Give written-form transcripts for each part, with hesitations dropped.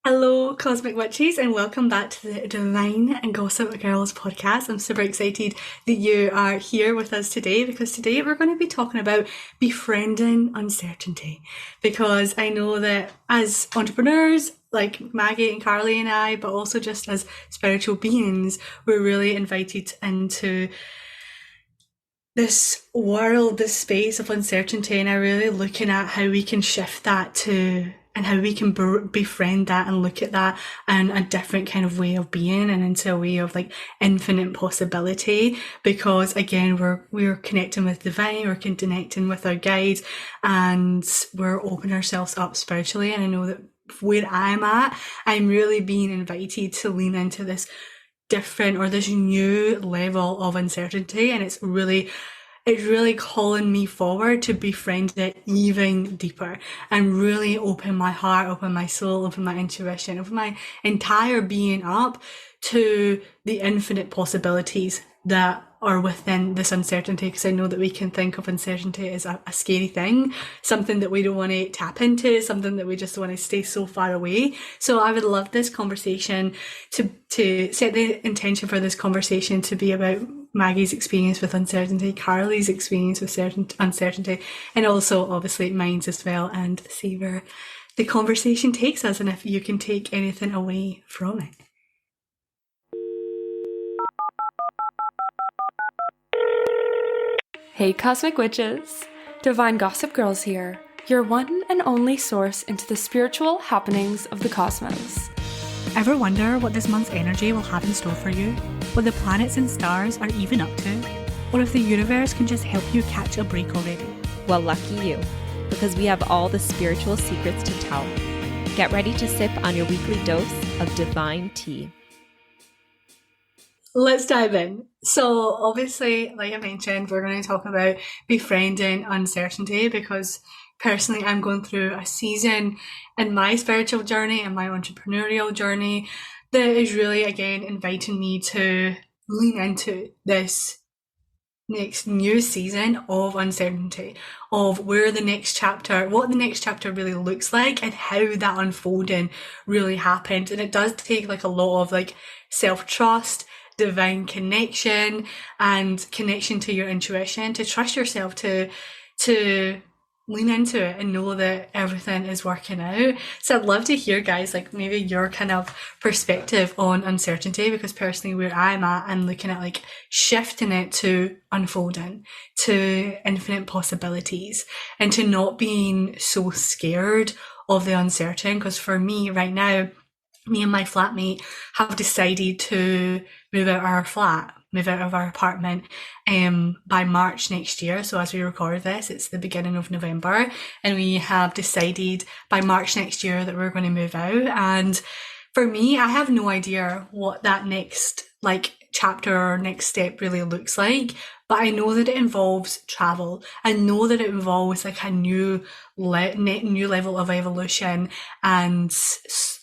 Hello, Cosmic Witches, and welcome back to the Divine and Gossip Girls podcast. I'm super excited that you are here with us today because today we're going to be talking about befriending uncertainty. Because I know that as entrepreneurs, like Maggie and Carly and I, but also just as spiritual beings, we're really invited into this world, this space of uncertainty, and I'm really looking at how we can shift that to and how we can befriend that and look at that and a different kind of way of being and into a way of like infinite possibility, because again we're connecting with divine, we're connecting with our guides, and we're opening ourselves up spiritually. And I know that where I'm at, I'm really being invited to lean into this different or this new level of uncertainty, and it's really calling me forward to befriend it even deeper and really open my heart, open my soul, open my intuition, open my entire being up to the infinite possibilities that are within this uncertainty. Because I know that we can think of uncertainty as a scary thing, something that we don't want to tap into, something that we just want to stay so far away. So I would love this conversation to set the intention for this conversation to be about Maggie's experience with uncertainty, Carly's experience with uncertainty, and also obviously mine's as well, and see where the conversation takes us and if you can take anything away from it. Hey Cosmic Witches! Divine Gossip Girls here, your one and only source into the spiritual happenings of the cosmos. Ever wonder what this month's energy will have in store for you? What the planets and stars are even up to? Or if the universe can just help you catch a break already? Well, lucky you, because we have all the spiritual secrets to tell. Get ready to sip on your weekly dose of divine tea. Let's dive in. So obviously, like I mentioned, we're going to talk about befriending uncertainty, because personally I'm going through a season in my spiritual journey and my entrepreneurial journey that is really, again, inviting me to lean into this next new season of uncertainty, of where the next chapter, what the next chapter really looks like and how that unfolding really happened. And it does take like a lot of like self-trust, divine connection, and connection to your intuition, to trust yourself, to lean into it and know that everything is working out. So I'd love to hear, guys, like maybe your kind of perspective on uncertainty, because personally where I'm at, I'm looking at like shifting it to unfolding, to infinite possibilities, and to not being so scared of the uncertain. Because for me right now, me and my flatmate have decided to move out of our flat, move out of our apartment by March next year. So as we record this, it's the beginning of November, and we have decided by March next year that we're going to move out. And for me, I have no idea what that next like chapter or next step really looks like, but I know that it involves travel. I know that it involves like a new level of evolution and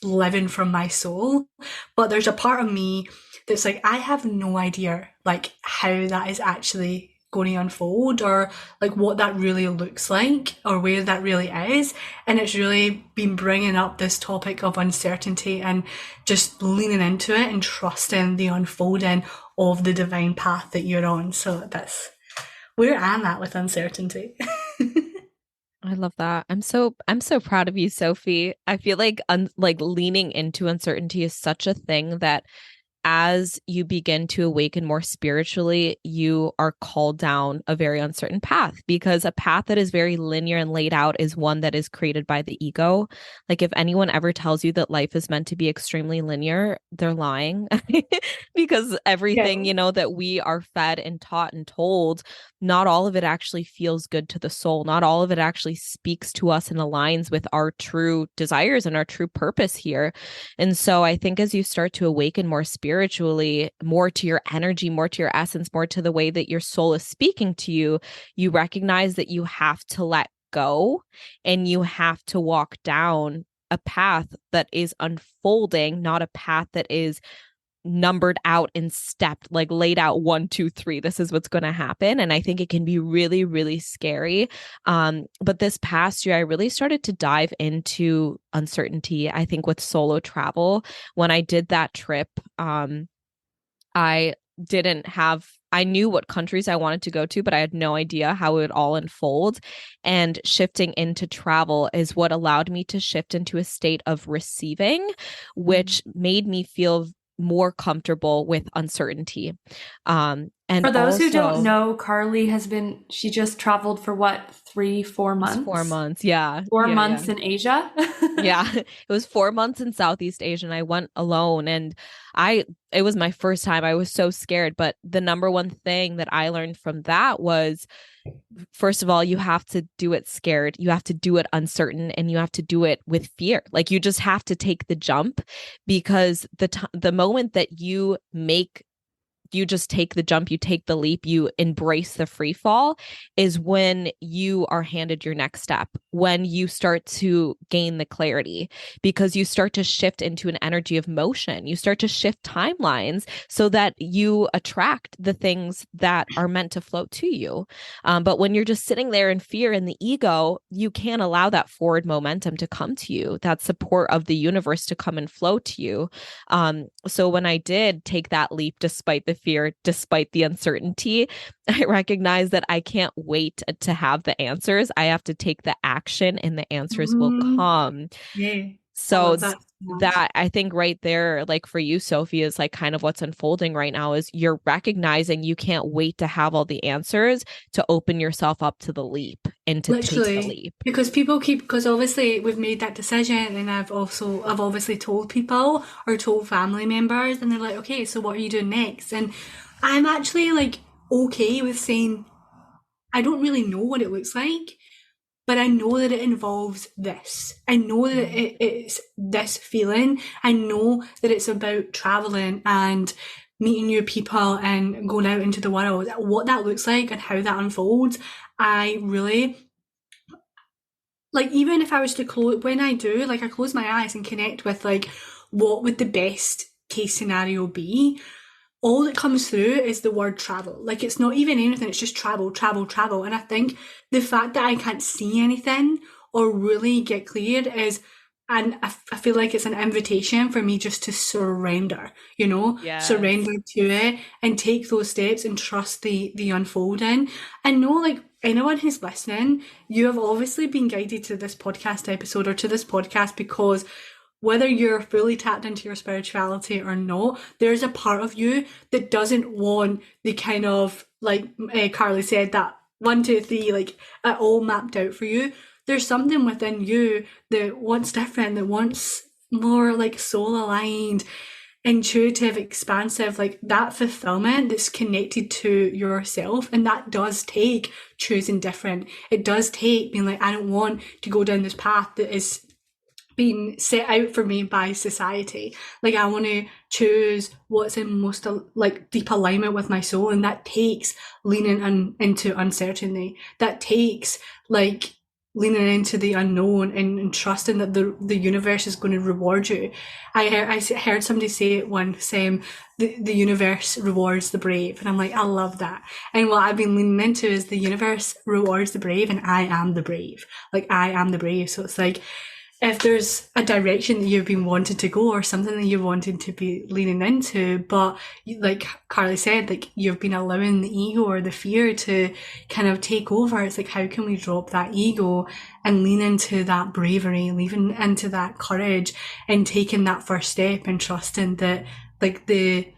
living from my soul. But there's a part of me that's like, I have no idea like how that is actually going to unfold, or like what that really looks like, or where that really is. And it's really been bringing up this topic of uncertainty and just leaning into it and trusting the unfolding of the divine path that you're on. So that's where I'm at with uncertainty. I love that. I'm so proud of you, Sophie. I feel like like leaning into uncertainty is such a thing that as you begin to awaken more spiritually, you are called down a very uncertain path, because a path that is very linear and laid out is one that is created by the ego. Like if anyone ever tells you that life is meant to be extremely linear, they're lying because everything, Yeah. that we are fed and taught and told, not all of it actually feels good to the soul. Not all of it actually speaks to us and aligns with our true desires and our true purpose here. And so I think as you start to awaken more spiritually, more to your energy, more to your essence, more to the way that your soul is speaking to you, you recognize that you have to let go and you have to walk down a path that is unfolding, not a path that is numbered out and stepped, like laid out 1, 2, 3. This is what's going to happen. And I think it can be really, really scary. But this past year, I really started to dive into uncertainty. I think with solo travel, when I did that trip, I didn't have, I knew what countries I wanted to go to, but I had no idea how it would all unfold. And shifting into travel is what allowed me to shift into a state of receiving, which made me feel more comfortable with uncertainty. And For those who don't also, know, she just traveled for what, 3-4 months? 4 months. Yeah. 4 months in Asia. Yeah. It was 4 months in Southeast Asia and I went alone, and it was my first time. I was so scared. But the number one thing that I learned from that was, first of all, you have to do it scared. You have to do it uncertain, and you have to do it with fear. Like, you just have to take the jump, because the moment that you just take the jump, you take the leap, you embrace the free fall, is when you are handed your next step, when you start to gain the clarity, because you start to shift into an energy of motion. You start to shift timelines so that you attract the things that are meant to float to you. But when you're just sitting there in fear and the ego, you can't allow that forward momentum to come to you, that support of the universe to come and flow to you. So when I did take that leap, despite the fear, despite the uncertainty, I recognize that I can't wait to have the answers. I have to take the action, and the answers will come. Yeah. So that I think right there, like for you, Sophie, is like kind of what's unfolding right now, is you're recognizing you can't wait to have all the answers to open yourself up to the leap and to take the leap. Because obviously we've made that decision, and I've obviously told people or told family members, and they're like, okay, so what are you doing next? And I'm actually like okay with saying, I don't really know what it looks like, but I know that it involves this. I know that it's this feeling. I know that it's about traveling and meeting new people and going out into the world. What that looks like and how that unfolds, I really, like, even if I was to when I do, like, I close my eyes and connect with, like, what would the best case scenario be? All that comes through is the word travel. Like, it's not even anything, it's just travel, travel, travel. And I think the fact that I can't see anything or really get clear is, and I feel like it's an invitation for me just to surrender, surrender to it and take those steps and trust the unfolding. And know, like, anyone who's listening, you have obviously been guided to this podcast episode or to this podcast because whether you're fully tapped into your spirituality or not, there's a part of you that doesn't want the kind of, like Carly said, that 1, 2, 3, like, it all mapped out for you. There's something within you that wants different, that wants more, like, soul aligned, intuitive, expansive, like that fulfillment that's connected to yourself. And that does take choosing different. It does take being like, I don't want to go down this path that is being set out for me by society. Like, I want to choose what's in most, like, deep alignment with my soul, and that takes leaning into uncertainty. That takes, like, leaning into the unknown and trusting that the universe is going to reward you. I heard somebody say it once, the universe rewards the brave, and I'm like, I love that. And what I've been leaning into is the universe rewards the brave, and I am the brave. Like, I am the brave. So it's like, if there's a direction that you've been wanting to go or something that you're wanting to be leaning into, but like Carly said, like, you've been allowing the ego or the fear to kind of take over. It's like, how can we drop that ego and lean into that bravery, lean into that courage and taking that first step and trusting that, like, the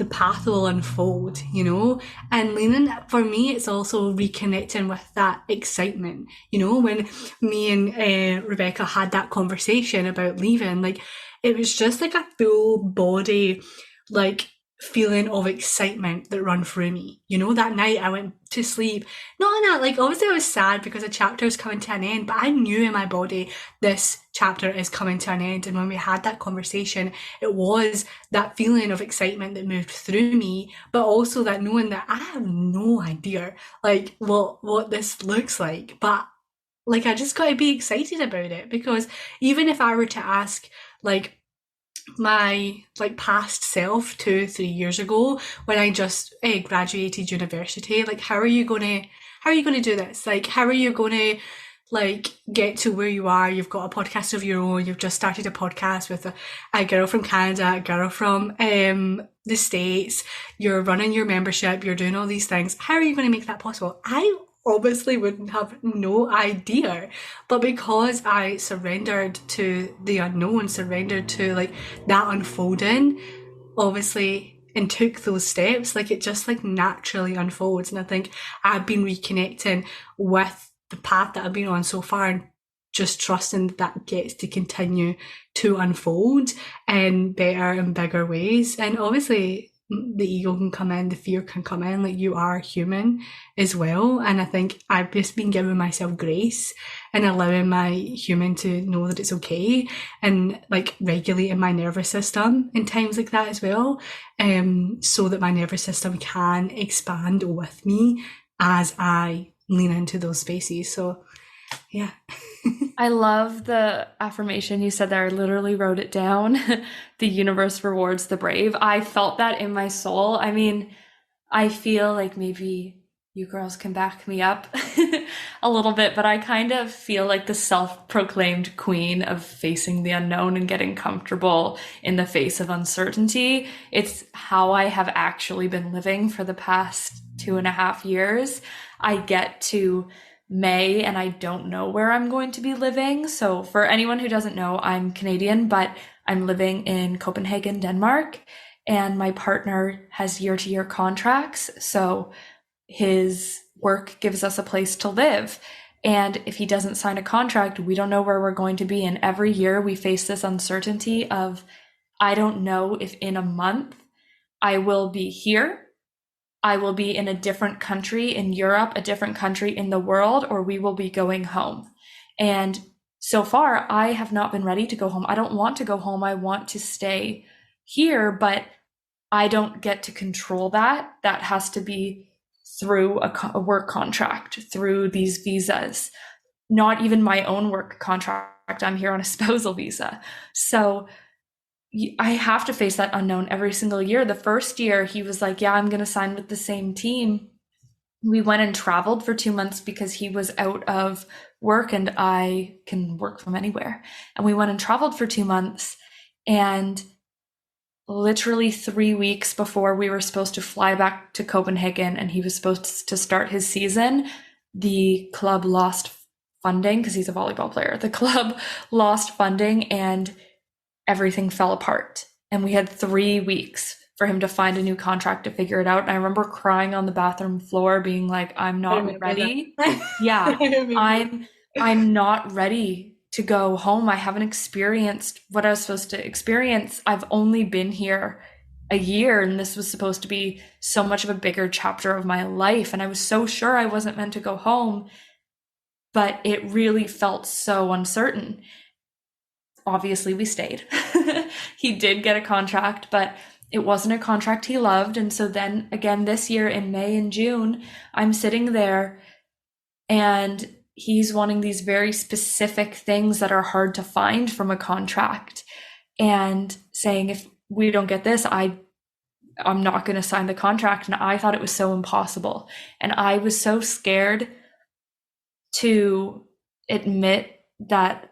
path will unfold, and leaning, for me, it's also reconnecting with that excitement. When me and Rebecca had that conversation about leaving, like, it was just like a full body, like, feeling of excitement that run through me. That night I went to sleep, not in that, like, obviously I was sad because a chapter is coming to an end, but I knew in my body this chapter is coming to an end. And when we had that conversation, it was that feeling of excitement that moved through me, but also that knowing that I have no idea, like, what this looks like, but, like, I just got to be excited about it. Because even if I were to ask, like, my like past self 2-3 years ago when I just graduated university. Like, how are you gonna do this? Like, how are you gonna like get to where you are? You've got a podcast of your own. You've just started a podcast with a girl from Canada, a girl from the States. You're running your membership. You're doing all these things. How are you going to make that possible? I obviously wouldn't have no idea, but because I surrendered to the unknown, surrendered to like that unfolding, obviously, and took those steps, like it just like naturally unfolds. And I think I've been reconnecting with the path that I've been on so far, and just trusting that gets to continue to unfold in better and bigger ways. And obviously the ego can come in, the fear can come in, like you are human as well. And I think I've just been giving myself grace and allowing my human to know that it's okay, and like regulating my nervous system in times like that as well, so that my nervous system can expand with me as I lean into those spaces. So yeah. I love the affirmation you said there. I literally wrote it down. The universe rewards the brave. I felt that in my soul. I mean, I feel like maybe you girls can back me up a little bit, but I kind of feel like the self-proclaimed queen of facing the unknown and getting comfortable in the face of uncertainty. It's how I have actually been living for the past 2.5 years. I get to May and I don't know where I'm going to be living. So for anyone who doesn't know, I'm Canadian, but I'm living in Copenhagen, Denmark, and my partner has year-to-year contracts. So his work gives us a place to live. And if he doesn't sign a contract, we don't know where we're going to be. And every year we face this uncertainty of, I don't know if in a month I will be here, I will be in a different country in Europe, a different country in the world, or we will be going home. And so far, I have not been ready to go home. I don't want to go home. I want to stay here, but I don't get to control that. That has to be through a work contract, through these visas, not even my own work contract. I'm here on a spousal visa. So I have to face that unknown every single year. The first year he was like, yeah, I'm going to sign with the same team. We went and traveled for 2 months because he was out of work and I can work from anywhere. And we went and traveled for 2 months, and literally 3 weeks before we were supposed to fly back to Copenhagen and he was supposed to start his season, the club lost funding because he's a volleyball player. The club lost funding and everything fell apart. And we had 3 weeks for him to find a new contract to figure it out. And I remember crying on the bathroom floor being like, I'm not ready. Yeah, I'm not ready to go home. I haven't experienced what I was supposed to experience. I've only been here a year, and this was supposed to be so much of a bigger chapter of my life. And I was so sure I wasn't meant to go home, but it really felt so uncertain. Obviously, we stayed. He did get a contract, but it wasn't a contract he loved. And so then again, this year in May and June, I'm sitting there and he's wanting these very specific things that are hard to find from a contract and saying, if we don't get this, I'm not going to sign the contract. And I thought it was so impossible. And I was so scared to admit that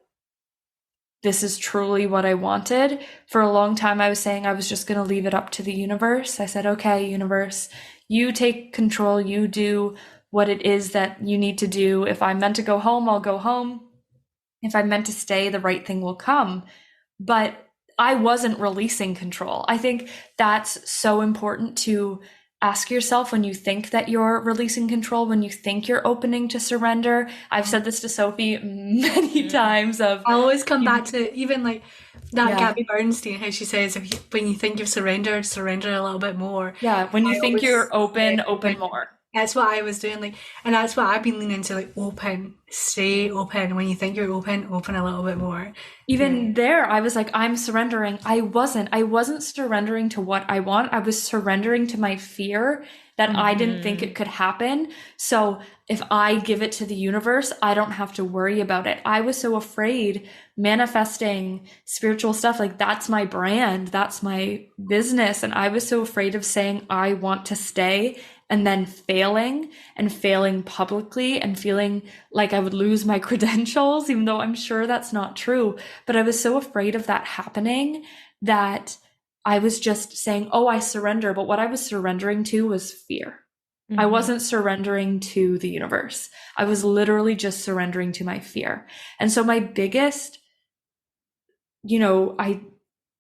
this is truly what I wanted. For a long time, I was saying I was just going to leave it up to the universe. I said, okay, universe, you take control. You do what it is that you need to do. If I'm meant to go home, I'll go home. If I'm meant to stay, the right thing will come. But I wasn't releasing control. I think that's so important to ask yourself when you think that you're releasing control, when you think you're opening to surrender. I've said this to Sophie many times. I always come back to even like that Gabby Bernstein, how she says, when you think you've surrendered, surrender a little bit more. Yeah, when you think you're open more. That's what I was doing, like, and that's what I've been leaning to, like, open, stay open. When you think you're open, open a little bit more. Yeah. Even there, I was like, I'm surrendering. I wasn't surrendering to what I want. I was surrendering to my fear that I didn't think Hmm. it could happen. So if I give it to the universe, I don't have to worry about it. I was so afraid manifesting spiritual stuff. Like, that's my brand, that's my business. And I was so afraid of saying, I want to stay, and then failing and failing publicly and feeling like I would lose my credentials, even though I'm sure that's not true. But I was so afraid of that happening that I was just saying, oh, I surrender. But what I was surrendering to was fear. I Hmm. wasn't surrendering to the universe. I was literally just surrendering to my fear. And so my biggest, I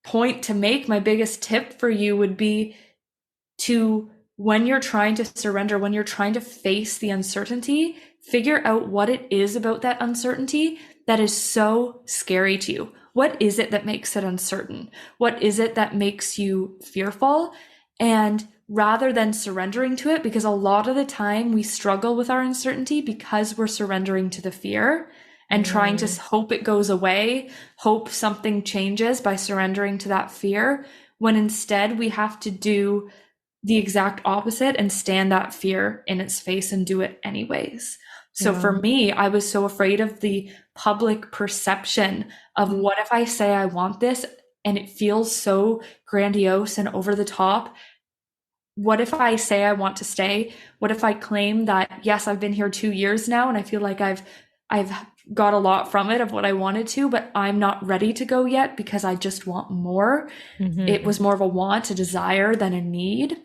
point to make, my biggest tip for you would be to, when you're trying to surrender, when you're trying to face the uncertainty, figure out what it is about that uncertainty that is so scary to you. What is it that makes it uncertain? What is it that makes you fearful? And rather than surrendering to it, because a lot of the time we struggle with our uncertainty because we're surrendering to the fear and trying to Mm. hope it goes away, hope something changes by surrendering to that fear, when instead we have to do the exact opposite and stand that fear in its face and do it anyways. So Yeah. for me, I was so afraid of the public perception of, Mm-hmm. what if I say I want this and it feels so grandiose and over the top? What if I say I want to stay? What if I claim that, yes, I've been here 2 years now and I feel like I've got a lot from it of what I wanted to, but I'm not ready to go yet because I just want more. It Hmm. was more of a want, a desire than a need.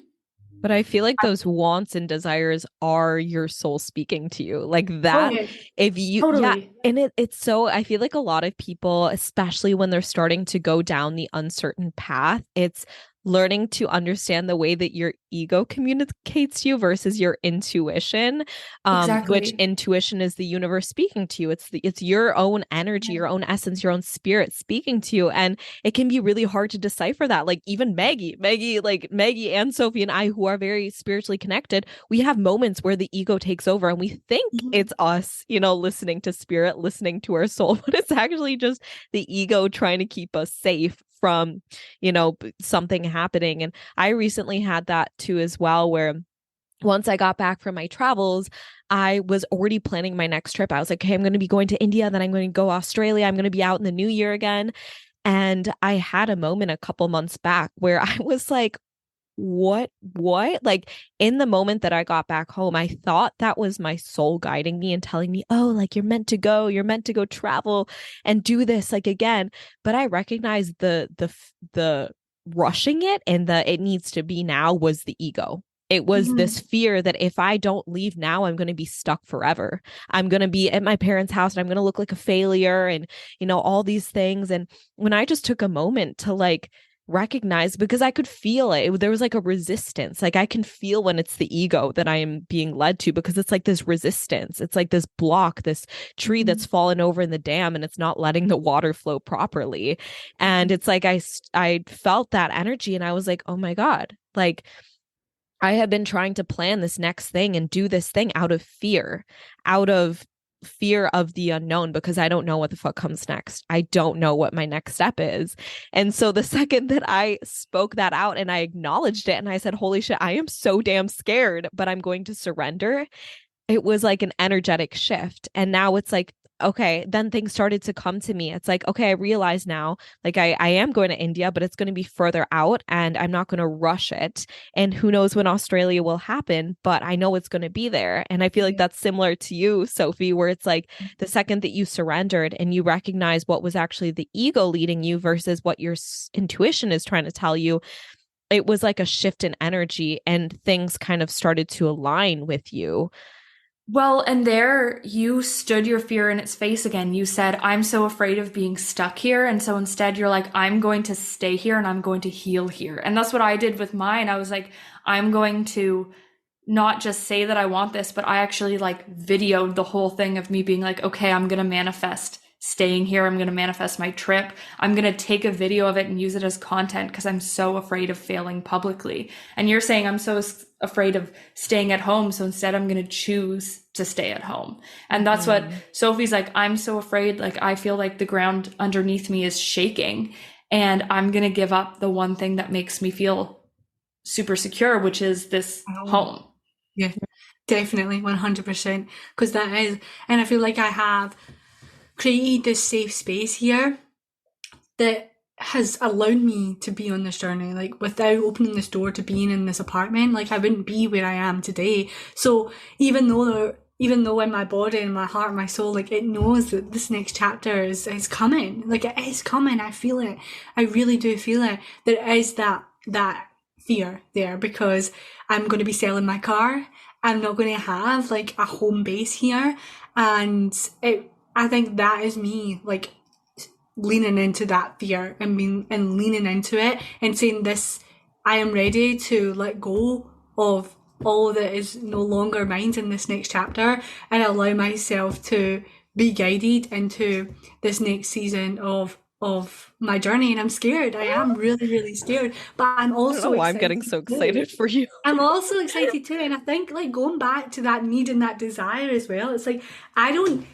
But I feel like those wants and desires are your soul speaking to you. Like Oh that, yeah, if you, yeah. totally. And it's so, I feel like a lot of people, especially when they're starting to go down the uncertain path, it's learning to understand the way that your ego communicates to you versus your intuition, which Exactly. intuition is the universe speaking to you. It's your own energy, your own essence, your own spirit speaking to you. And it can be really hard to decipher that. Like even like Maggie and Sophie and I, who are very spiritually connected, we have moments where the ego takes over and we think Mm-hmm. it's us, listening to spirit, listening to our soul, but it's actually just the ego trying to keep us safe from, something happening. And I recently had that too as well, where once I got back from my travels, I was already planning my next trip. I was like, okay, I'm going to be going to India, then I'm going to go Australia. I'm going to be out in the new year again. And I had a moment a couple months back where I was like, what? Like in the moment that I got back home, I thought that was my soul guiding me and telling me, oh, like you're meant to go travel and do this like again. But I recognized the rushing it and the it needs to be now was the ego. It was this Mm-hmm. fear that if I don't leave now, I'm going to be stuck forever. I'm going to be at my parents' house and I'm going to look like a failure and, all these things. And when I just took a moment to like recognize, because I could feel it, there was like a resistance. Like I can feel when it's the ego that I am being led to, because it's like this resistance. It's like this block, this tree Mm-hmm. that's fallen over in the dam and it's not letting the water flow properly. And it's like I felt that energy and I was like, oh my God, like I had been trying to plan this next thing and do this thing out of fear of the unknown, because I don't know what the fuck comes next. I don't know what my next step is. And so the second that I spoke that out and I acknowledged it and I said, holy shit, I am so damn scared, but I'm going to surrender, it was like an energetic shift. And now it's like, okay, then things started to come to me. It's like, okay, I realize now, like I am going to India, but it's going to be further out and I'm not going to rush it. And who knows when Australia will happen, but I know it's going to be there. And I feel like Yeah. that's similar to you, Sophie, where it's like the second that you surrendered and you recognize what was actually the ego leading you versus what your intuition is trying to tell you, it was like a shift in energy and things kind of started to align with you. Well, and there you stood your fear in its face again. You said, I'm so afraid of being stuck here. And so instead, you're like, I'm going to stay here and I'm going to heal here. And that's what I did with mine. I was like, I'm going to not just say that I want this, but I actually like videoed the whole thing of me being like, okay, I'm going to manifest staying here. I'm going to manifest my trip. I'm going to take a video of it and use it as content because I'm so afraid of failing publicly. And you're saying I'm so afraid of staying at home. So instead I'm going to choose to stay at home. And that's what Sophie's like, I'm so afraid. Like, I feel like the ground underneath me is shaking, and I'm going to give up the one thing that makes me feel super secure, which is this home. Yeah, definitely, 100%. Because that is, and I feel like I have created this safe space here that has allowed me to be on this journey. Like, without opening this door to being in this apartment, like, I wouldn't be where I am today. So even though in my body and my heart and my soul, like, it knows that this next chapter is coming. Like, it is coming. I feel it. I really do feel it. There is that fear there, because I'm going to be selling my car. I'm not going to have like a home base here. And I think that is me, like, leaning into that fear and leaning into it and saying, this, I am ready to let go of all that is no longer mine in this next chapter, and allow myself to be guided into this next season of my journey. And I'm scared. I am really, really scared, but I'm also I don't know why I'm getting excited so excited for you. I'm also excited too. And I think, like, going back to that need and that desire as well, it's like, I don't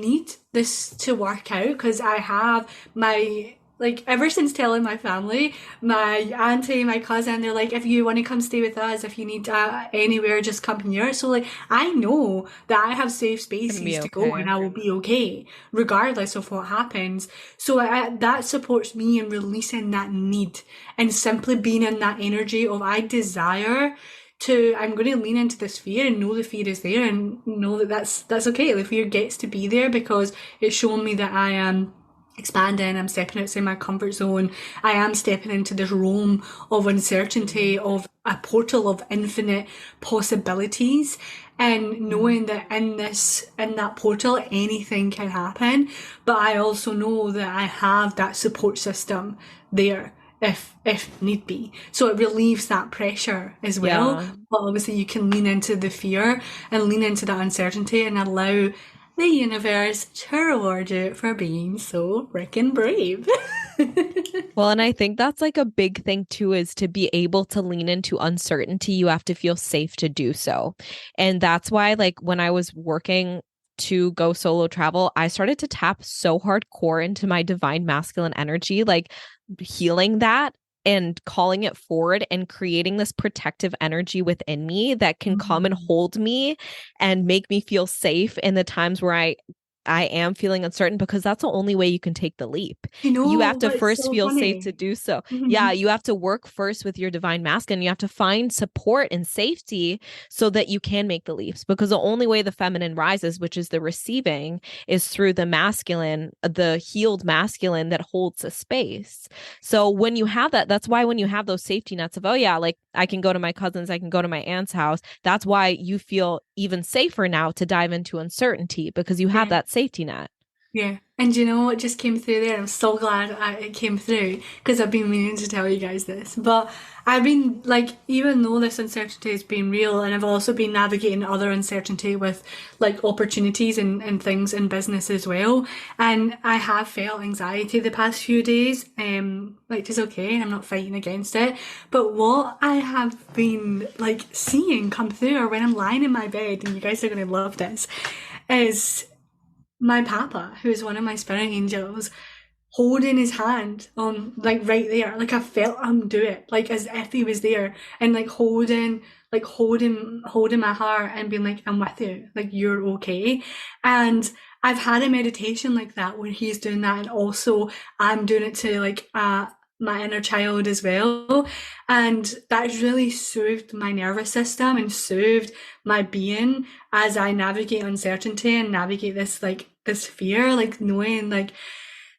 need this to work out, because I have my, like, ever since telling my family, my auntie, my cousin, they're like, if you want to come stay with us, if you need anywhere, just come here. So, like, I know that I have safe spaces to go, and I will be okay regardless of what happens. So that supports me in releasing that need and simply being in that energy of, I desire to, I'm going to lean into this fear and know the fear is there, and know that that's okay. The fear gets to be there because it's shown me that I am expanding, I'm stepping outside my comfort zone, I am stepping into this realm of uncertainty, of a portal of infinite possibilities, and knowing that in that portal anything can happen. But I also know that I have that support system there if need be. So it relieves that pressure as well. Yeah. But obviously you can lean into the fear and lean into that uncertainty and allow the universe to reward you for being so freaking brave. Well, and I think that's like a big thing too, is to be able to lean into uncertainty, you have to feel safe to do so. And that's why, like, when I was working to go solo travel, I started to tap so hardcore into my divine masculine energy, like healing that and calling it forward and creating this protective energy within me that can come and hold me and make me feel safe in the times where I am feeling uncertain, because that's the only way you can take the leap. You have to first feel safe to do so. Yeah, you have to work first with your divine masculine. You have to find support and safety so that you can make the leaps, because the only way the feminine rises, which is the receiving, is through the masculine, the healed masculine that holds a space. So when you have that, that's why when you have those safety nets of, oh yeah, like, I can go to my cousin's, I can go to my aunt's house, that's why you feel even safer now to dive into uncertainty, because you have that safety net. Yeah. And you know what just came through there? I'm so glad it came through, because I've been meaning to tell you guys this. But I've been, like, even though this uncertainty has been real, and I've also been navigating other uncertainty with, like, opportunities and things in business as well. And I have felt anxiety the past few days, which is okay. I'm not fighting against it. But what I have been, like, seeing come through, or when I'm lying in my bed, and you guys are going to love this, is my papa, who's one of my spirit angels, holding his hand on, like, right there. Like, I felt him do it, like, as if he was there, and like holding my heart and being like, I'm with you, like, you're okay. And I've had a meditation like that where he's doing that, and also I'm doing it to, like, my inner child as well. And that's really soothed my nervous system and soothed my being as I navigate uncertainty and navigate this, like, this fear, like, knowing, like,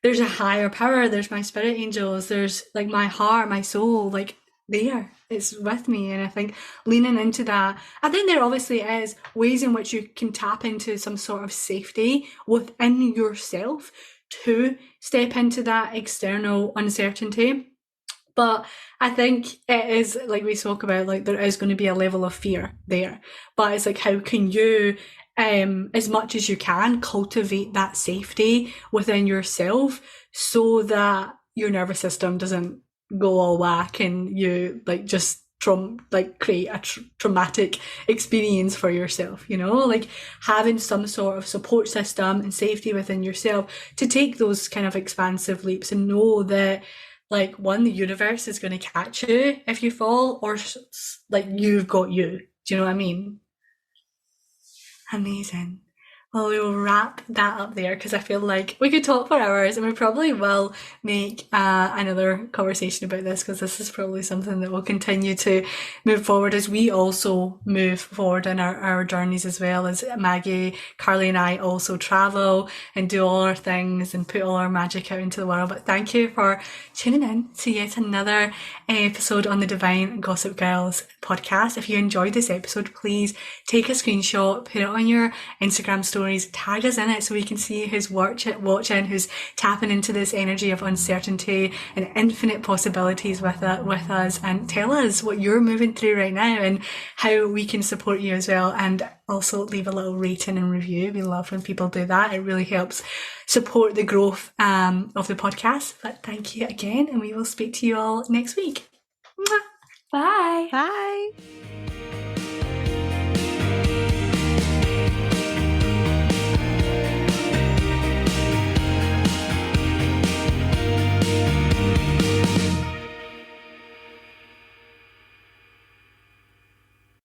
there's a higher power, there's my spirit angels, there's, like, my heart, my soul, like, there, it's with me. And I think leaning into that, I think there obviously is ways in which you can tap into some sort of safety within yourself to step into that external uncertainty. But I think it is, like we spoke about, like, there is going to be a level of fear there. But it's like, how can you as much as you can, cultivate that safety within yourself so that your nervous system doesn't go all whack and you like just create a traumatic experience for yourself, you know, like having some sort of support system and safety within yourself to take those kind of expansive leaps and know that like one, the universe is going to catch you if you fall, or like you've got you. Do you know what I mean? Amazing. Well, we will wrap that up there because I feel like we could talk for hours, and we probably will make another conversation about this because this is probably something that will continue to move forward as we also move forward in our journeys, as well as Maggie, Carly and I also travel and do all our things and put all our magic out into the world. But thank you for tuning in to yet another episode on the Divine Gossip Girls podcast. If you enjoyed this episode, please take a screenshot, put it on your Instagram stories, tag us in it so we can see who's watching, who's tapping into this energy of uncertainty and infinite possibilities with us, and tell us what you're moving through right now and how we can support you as well. And also leave a little rating and review. We love when people do that. It really helps support the growth of the podcast. But thank you again, and we will speak to you all next week. Bye. Bye.